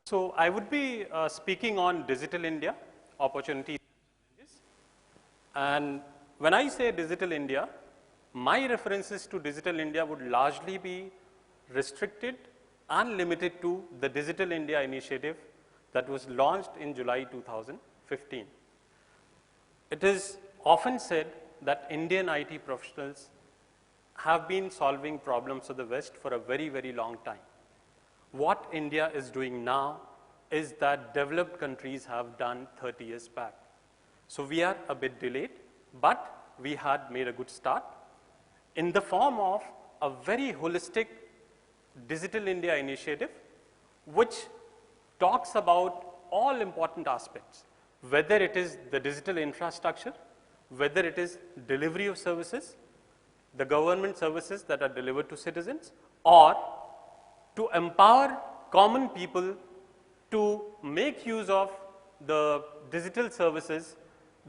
So I would be speaking on Digital India, opportunities and challenges. And when I say Digital India, my references to Digital India would largely be restricted and limited to the Digital India initiative that was launched in July 2015. It is often said that Indian IT professionals have been solving problems of the West for a very, very long time. What India is doing now is that developed countries have done 30 years back. So we are a bit delayed, but we had made a good start in the form of a very holistic Digital India initiative, which talks about all important aspects, whether it is the digital infrastructure, whether it is delivery of services, the government services that are delivered to citizens, or to empower common people to make use of the digital services,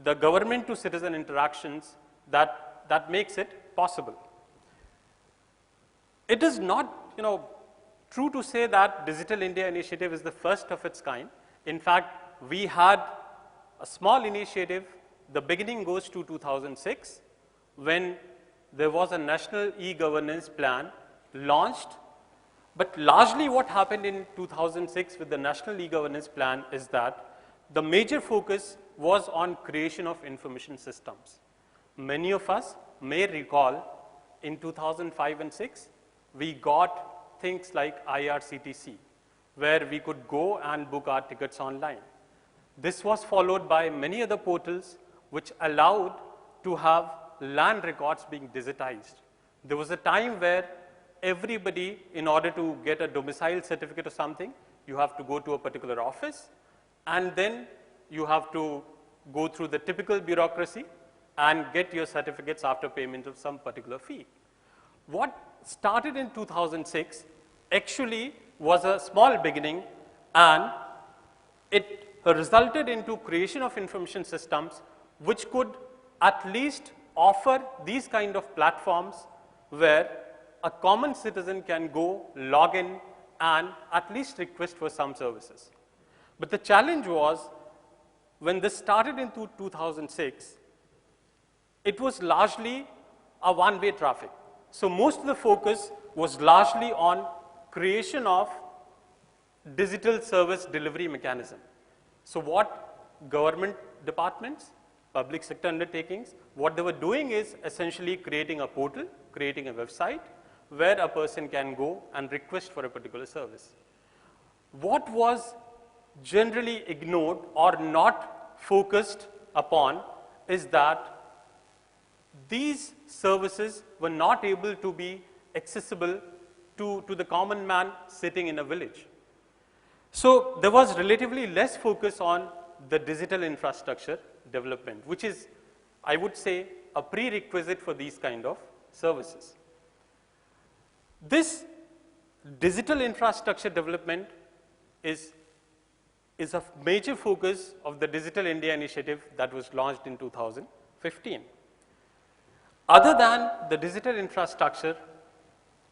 the government to citizen interactions that makes it possible. It is not, true to say that Digital India initiative is the first of its kind. In fact, we had a small initiative. The beginning goes to 2006, when there was a national e-governance plan launched. But largely what happened in 2006 with the national e-governance plan is that the major focus was on creation of information systems. Many of us may recall in 2005 and 6, we got things like IRCTC, where we could go and book our tickets online. This was followed by many other portals which allowed to have land records being digitized. There was a time where everybody, in order to get a domicile certificate or something, you have to go to a particular office, and then you have to go through the typical bureaucracy and get your certificates after payment of some particular fee. What started in 2006 actually was a small beginning, and it resulted into creation of information systems which could at least offer these kind of platforms where a common citizen can go, log in, and at least request for some services. But the challenge was, when this started in 2006, it was largely a one-way traffic. So most of the focus was largely on creation of digital service delivery mechanism. So what government departments, public sector undertakings, what they were doing is essentially creating a portal, creating a website, where a person can go and request for a particular service. What was generally ignored or not focused upon is that these services were not able to be accessible to the common man sitting in a village. So there was relatively less focus on the digital infrastructure development, which is, I would say, a prerequisite for these kind of services. This digital infrastructure development is a major focus of the Digital India initiative that was launched in 2015. Other than the digital infrastructure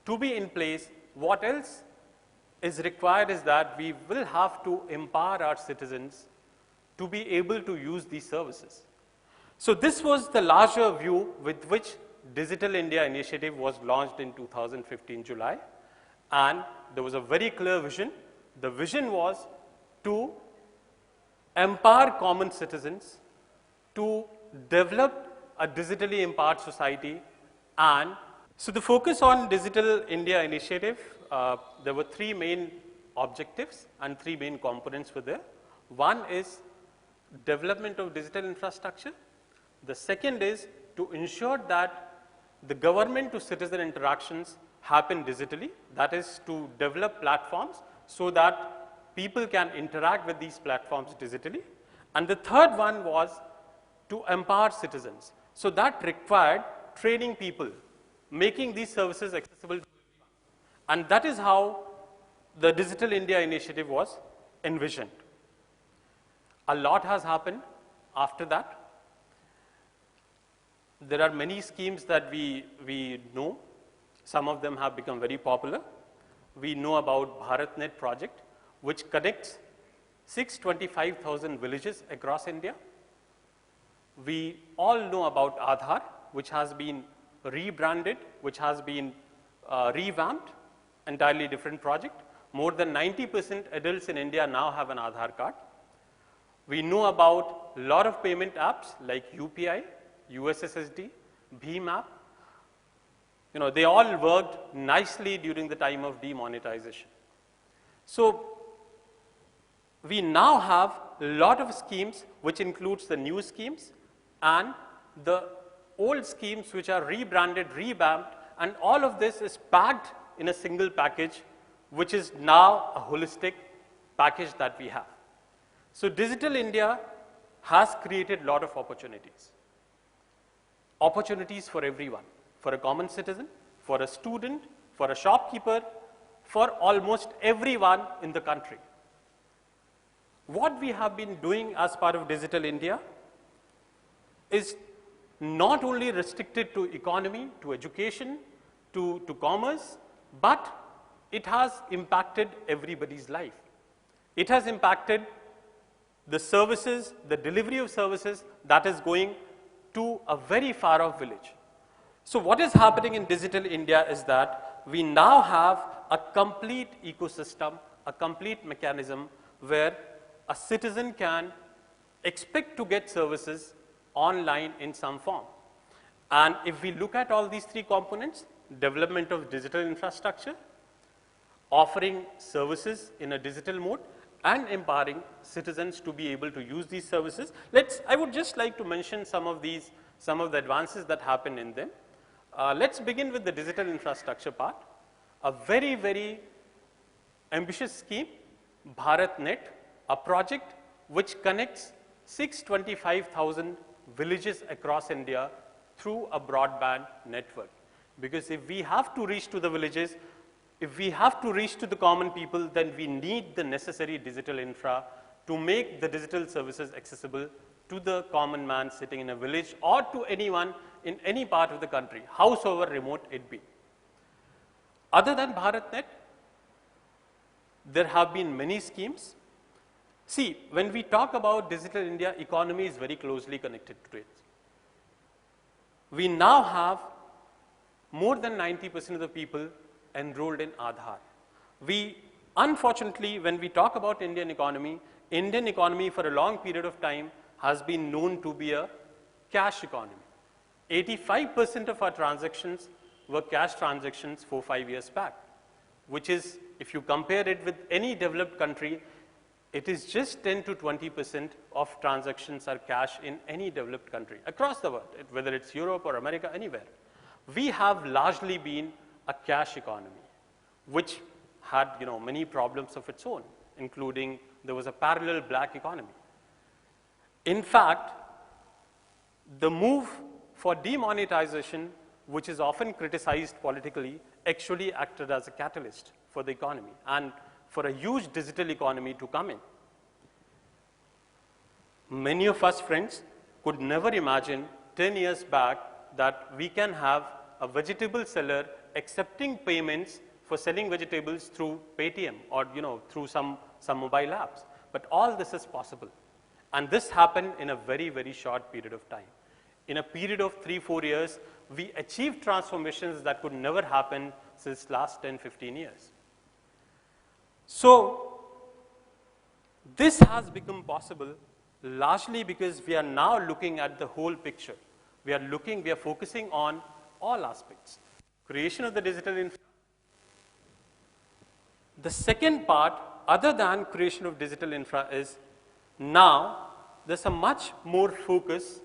to be in place, what else is required is that we will have to empower our citizens to be able to use these services. So this was the larger view with which Digital India initiative was launched in 2015 July, and there was a very clear vision. The vision was to empower common citizens to develop a digitally empowered society. And so the focus on Digital India initiative, there were three main objectives and three main components were there. One is development of digital infrastructure. The second is to ensure that the government to citizen interactions happen digitally, that is to develop platforms so that people can interact with these platforms digitally. And the third one was to empower citizens. So that required training people, making these services accessible to everyone. And that is how the Digital India initiative was envisioned. A lot has happened after that. There are many schemes that we know. Some of them have become very popular. We know about BharatNet project, which connects 625,000 villages across India. We all know about Aadhaar, which has been rebranded, which has been revamped, entirely different project. More than 90% adults in India now have an Aadhaar card. We know about a lot of payment apps like UPI, USSD, Bhim app. You know, they all worked nicely during the time of demonetization. So we now have a lot of schemes, which includes the new schemes and the old schemes which are rebranded, revamped, and all of this is packed in a single package, which is now a holistic package that we have. So Digital India has created a lot of opportunities. Opportunities for everyone, for a common citizen, for a student, for a shopkeeper, for almost everyone in the country. What we have been doing as part of Digital India is not only restricted to economy, to education, to commerce, but it has impacted everybody's life. It has impacted the services, the delivery of services that is going to a very far off village. So what is happening in Digital India is that we now have a complete ecosystem, a complete mechanism where a citizen can expect to get services online in some form. And if we look at all these three components, development of digital infrastructure, offering services in a digital mode, and empowering citizens to be able to use these services. I would just like to mention some of the advances that happen in them. Let's begin with the digital infrastructure part. A very, very ambitious scheme, BharatNet, a project which connects 625,000 villages across India through a broadband network. Because if we have to reach to the villages, if we have to reach to the common people, then we need the necessary digital infra to make the digital services accessible to the common man sitting in a village or to anyone in any part of the country, howsoever remote it be. Other than BharatNet, there have been many schemes. See, when we talk about Digital India, economy is very closely connected to it. We now have more than 90% of the people enrolled in Aadhaar. We, unfortunately, when we talk about Indian economy for a long period of time has been known to be a cash economy. 85% of our transactions were cash transactions 4-5 years back, which is, if you compare it with any developed country, it is just 10 to 20% of transactions are cash in any developed country across the world, whether it's Europe or America, anywhere. We have largely been a cash economy, which had many problems of its own, including there was a parallel black economy. In fact, the move for demonetization, which is often criticized politically, actually acted as a catalyst for the economy and for a huge digital economy to come in. Many of us, friends, could never imagine 10 years back that we can have a vegetable seller accepting payments for selling vegetables through Paytm or through some mobile apps. But all this is possible. And this happened in a very, very short period of time. In a period of 3-4 years, we achieved transformations that could never happen since last 10-15 years. So this has become possible largely because we are now looking at the whole picture. We are focusing on all aspects. Creation of the digital infra. The second part, other than creation of digital infra, is now there's a much more focus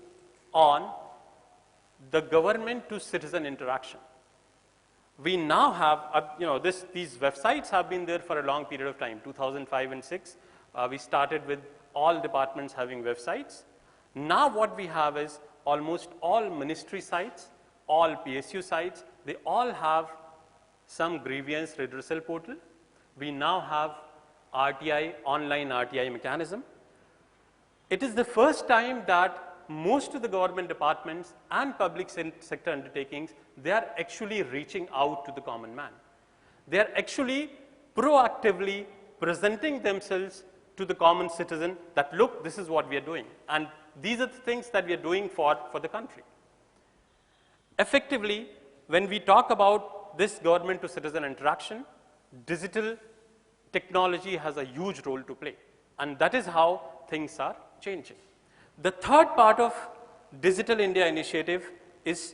on the government to citizen interaction. We now have, these websites have been there for a long period of time, 2005 and 6. We started with all departments having websites. Now what we have is almost all ministry sites, all PSU sites, they all have some grievance redressal portal. We now have RTI, online RTI mechanism. It is the first time that most of the government departments and public sector undertakings, they are actually reaching out to the common man. They are actually proactively presenting themselves to the common citizen that, look, this is what we are doing, and these are the things that we are doing for the country. Effectively, when we talk about this government to citizen interaction, digital technology has a huge role to play, and that is how things are changing. The third part of Digital India initiative is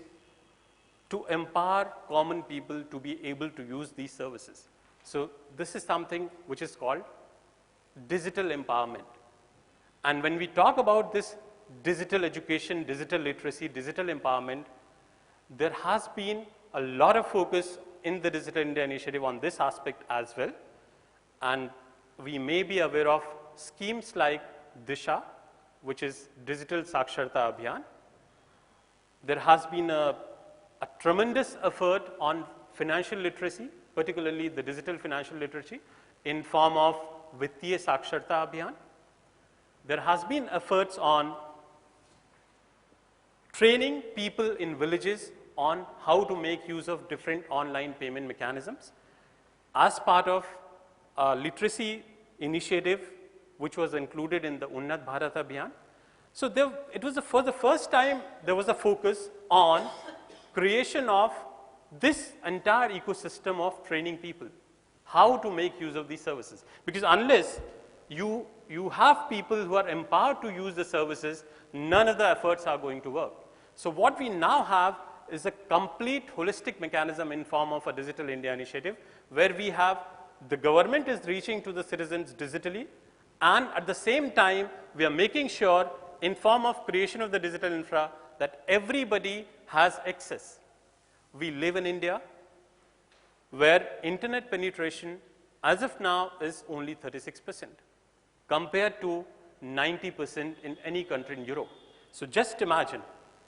to empower common people to be able to use these services. So this is something which is called digital empowerment. And when we talk about this digital education, digital literacy, digital empowerment, there has been a lot of focus in the Digital India initiative on this aspect as well. And we may be aware of schemes like Disha, which is Digital Saksharta Abhiyan. There has been a tremendous effort on financial literacy, particularly the digital financial literacy, in form of Vittiya Saksharta Abhiyan. There has been efforts on training people in villages on how to make use of different online payment mechanisms as part of a literacy initiative which was included in the Unnat Bharat Abhiyan. So it was for the first time there was a focus on creation of this entire ecosystem of training people how to make use of these services. Because unless you have people who are empowered to use the services, none of the efforts are going to work. So what we now have is a complete holistic mechanism in form of a Digital India initiative, where we have the government is reaching to the citizens digitally, and at the same time we are making sure in form of creation of the digital infra that everybody has access. We live in India where internet penetration as of now is only 36% compared to 90% in any country in Europe. So just imagine,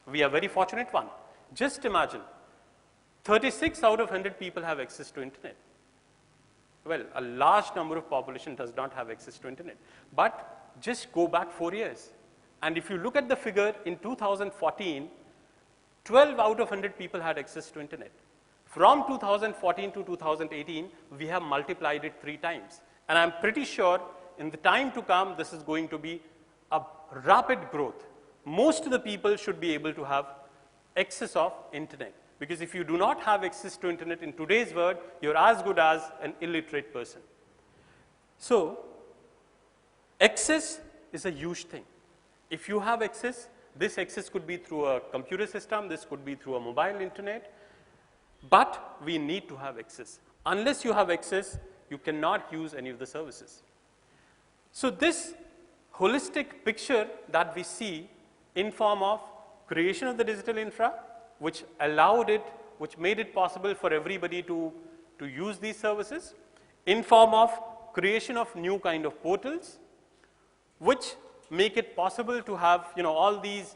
we are very fortunate one. Just imagine, 36 out of 100 people have access to internet. Well, a large number of population does not have access to internet. But just go back 4 years. And if you look at the figure in 2014, 12 out of 100 people had access to internet. From 2014 to 2018, we have multiplied it 3 times. And I'm pretty sure in the time to come, this is going to be a rapid growth. Most of the people should be able to have access of internet. Because if you do not have access to internet in today's world, you're as good as an illiterate person. So access is a huge thing. If you have access, this access could be through a computer system, this could be through a mobile internet, but we need to have access. Unless you have access, you cannot use any of the services. So this holistic picture that we see in form of creation of the digital infra, which allowed it, which made it possible for everybody to use these services, in form of creation of new kind of portals, which make it possible to have all these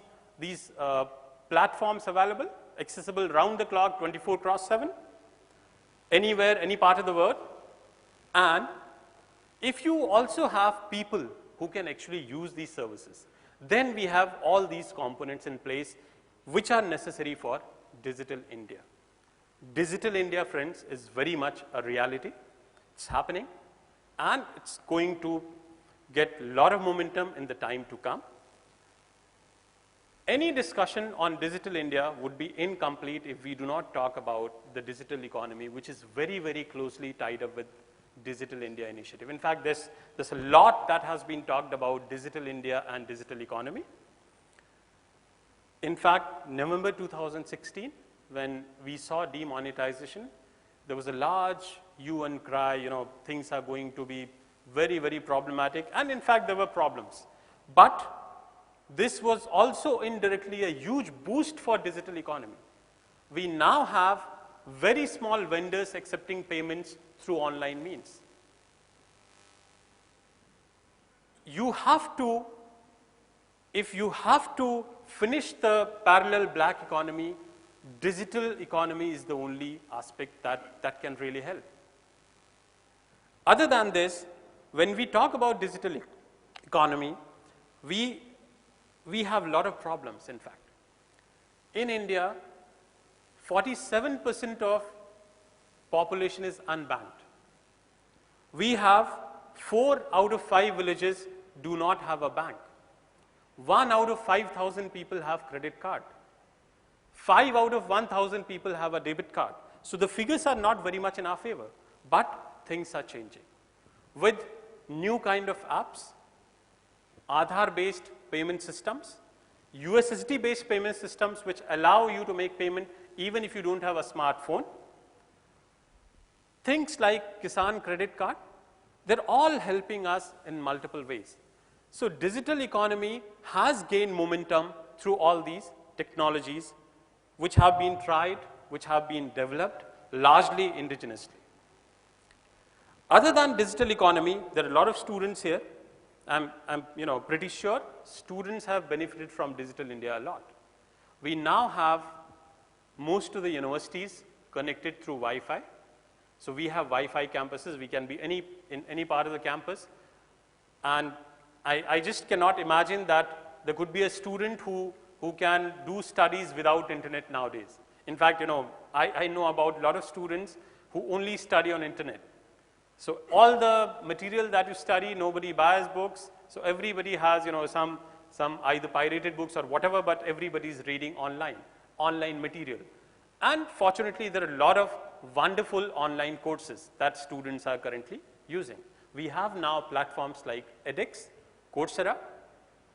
platforms available, accessible round the clock, 24/7, anywhere, any part of the world. And if you also have people who can actually use these services, then we have all these components in place which are necessary for Digital India. Digital India, friends, is very much a reality. It's happening, and it's going to get a lot of momentum in the time to come. Any discussion on Digital India would be incomplete if we do not talk about the digital economy, which is very, very closely tied up with Digital India initiative. In fact, there's a lot that has been talked about Digital India and digital economy. In fact, November 2016, when we saw demonetization, there was a large hue and cry, things are going to be very, very problematic. And in fact, there were problems. But this was also indirectly a huge boost for digital economy. We now have very small vendors accepting payments through online means. You have to, if you have to finish the parallel black economy, digital economy is the only aspect that can really help. Other than this, when we talk about digital economy, we have a lot of problems, in fact. In India, 47% of population is unbanked. We have 4 out of 5 villages do not have a bank. 1 out of 5,000 people have credit card. 5 out of 1,000 people have a debit card. So the figures are not very much in our favor, but things are changing. With new kind of apps, Aadhaar-based payment systems, USSD-based payment systems which allow you to make payment even if you don't have a smartphone, things like Kisan credit card, they're all helping us in multiple ways. So digital economy has gained momentum through all these technologies which have been tried, which have been developed largely indigenously. Other than digital economy, there are a lot of students here. I'm pretty sure students have benefited from Digital India a lot. We now have most of the universities connected through Wi-Fi. So we have Wi-Fi campuses. We can be in any part of the campus. And I just cannot imagine that there could be a student who can do studies without internet nowadays. In fact, I know about a lot of students who only study on internet. So all the material that you study, nobody buys books. So everybody has, some either pirated books or whatever, but everybody is reading online material. And fortunately, there are a lot of wonderful online courses that students are currently using. We have now platforms like edX, Coursera,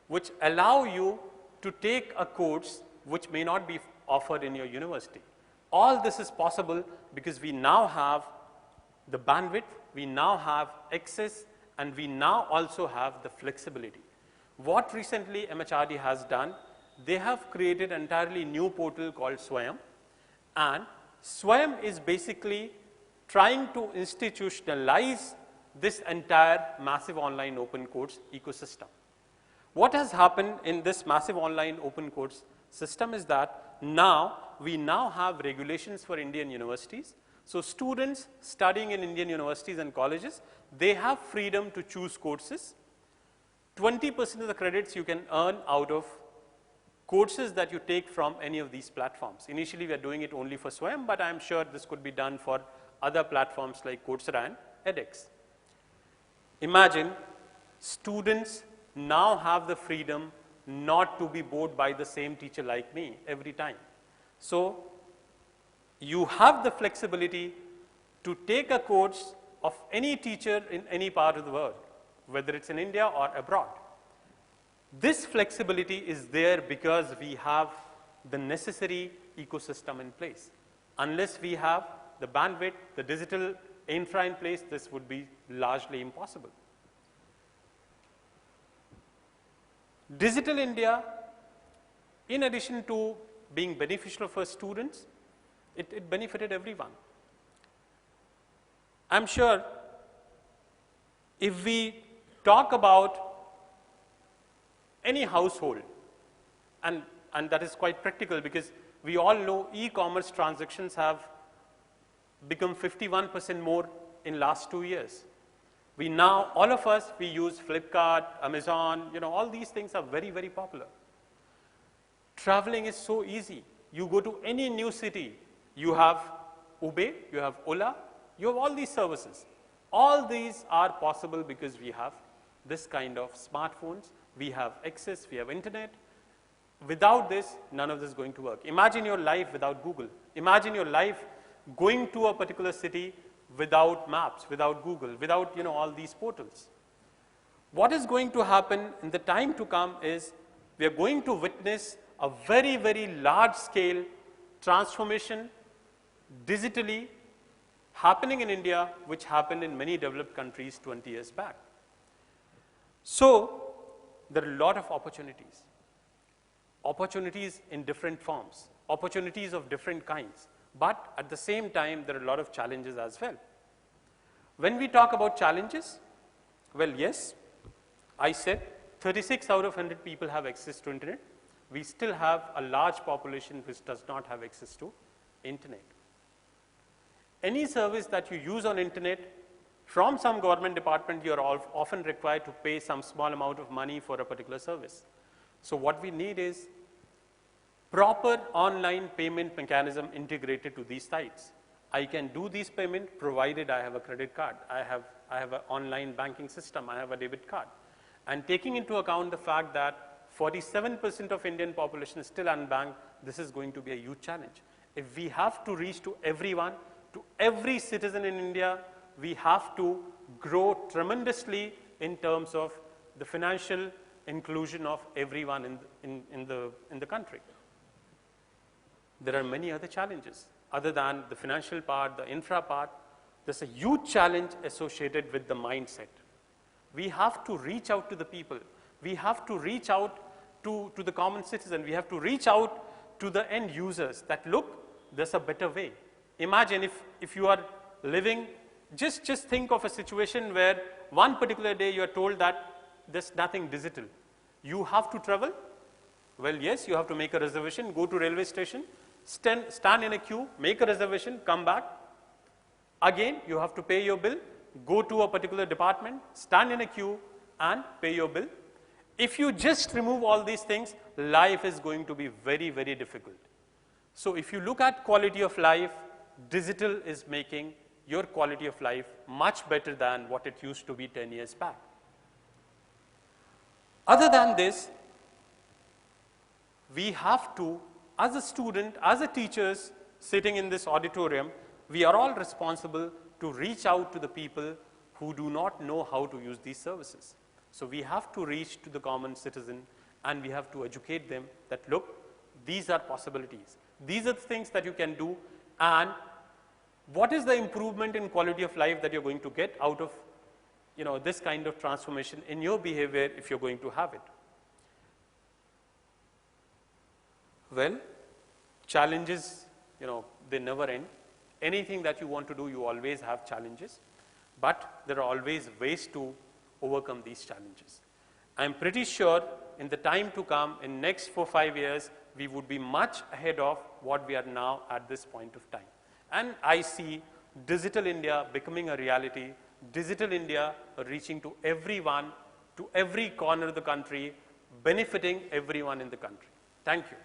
which allow you to take a course which may not be offered in your university. All this is possible because we now have the bandwidth, we now have access, and we now also have the flexibility. What recently MHRD has done, they have created an entirely new portal called Swayam, and Swayam is basically trying to institutionalize this entire massive online open course ecosystem. What has happened in this massive online open course system is that we now have regulations for Indian universities. So students studying in Indian universities and colleges, they have freedom to choose courses. 20% of the credits you can earn out of courses that you take from any of these platforms. Initially, we are doing it only for Swayam, but I'm sure this could be done for other platforms like Coursera and edX. Imagine students now have the freedom not to be bored by the same teacher like me every time. So you have the flexibility to take a course of any teacher in any part of the world, whether it's in India or abroad. This flexibility is there because we have the necessary ecosystem in place. Unless we have the bandwidth, the digital infra in place, this would be largely impossible. Digital India, in addition to being beneficial for students, it benefited everyone. I'm sure if we talk about any household, and that is quite practical because we all know e-commerce transactions have become 51% more in last 2 years. We now, all of us, we use Flipkart, Amazon, all these things are very, very popular. Traveling is so easy. You go to any new city, you have Uber, you have Ola, you have all these services. All these are possible because we have this kind of smartphones, we have access, we have internet. Without this, none of this is going to work. Imagine your life without Google. Imagine your life going to a particular city without maps, without Google, without all these portals. What is going to happen in the time to come is we are going to witness a very, very large scale transformation digitally happening in India, which happened in many developed countries 20 years back. So there are a lot of opportunities. Opportunities in different forms, opportunities of different kinds. But at the same time, there are a lot of challenges as well. When we talk about challenges, well, yes, I said 36 out of 100 people have access to internet. We still have a large population which does not have access to internet. Any service that you use on internet from some government department, you are often required to pay some small amount of money for a particular service. So what we need is proper online payment mechanism integrated to these sites. I can do this payment provided I have a credit card, I I have an online banking system, I have a debit card. And taking into account the fact that 47% of Indian population is still unbanked, this is going to be a huge challenge. If we have to reach to everyone, to every citizen in India, we have to grow tremendously in terms of the financial inclusion of everyone in the country. There are many other challenges other than the financial part, the infra part. There's a huge challenge associated with the mindset. We have to reach out to the people. We have to reach out to the common citizen. We have to reach out to the end users that, look, there's a better way. Imagine if you are living, just think of a situation where one particular day you are told that there's nothing digital. You have to travel. Well, yes, you have to make a reservation, go to railway station, stand in a queue, make a reservation, come back. Again, you have to pay your bill, go to a particular department, stand in a queue and pay your bill. If you just remove all these things, life is going to be very, very difficult. So if you look at quality of life, digital is making your quality of life much better than what it used to be 10 years back. Other than this, we have to, as a student, as a teachers sitting in this auditorium, we are all responsible to reach out to the people who do not know how to use these services. So we have to reach to the common citizen and we have to educate them that, look, these are possibilities. These are the things that you can do, and what is the improvement in quality of life that you're going to get out of this kind of transformation in your behavior if you're going to have it. Well, challenges, they never end. Anything that you want to do, you always have challenges, but there are always ways to overcome these challenges. I'm pretty sure in the time to come, in next 4 or 5 years, we would be much ahead of what we are now at this point of time. And I see Digital India becoming a reality, Digital India reaching to everyone, to every corner of the country, benefiting everyone in the country. Thank you.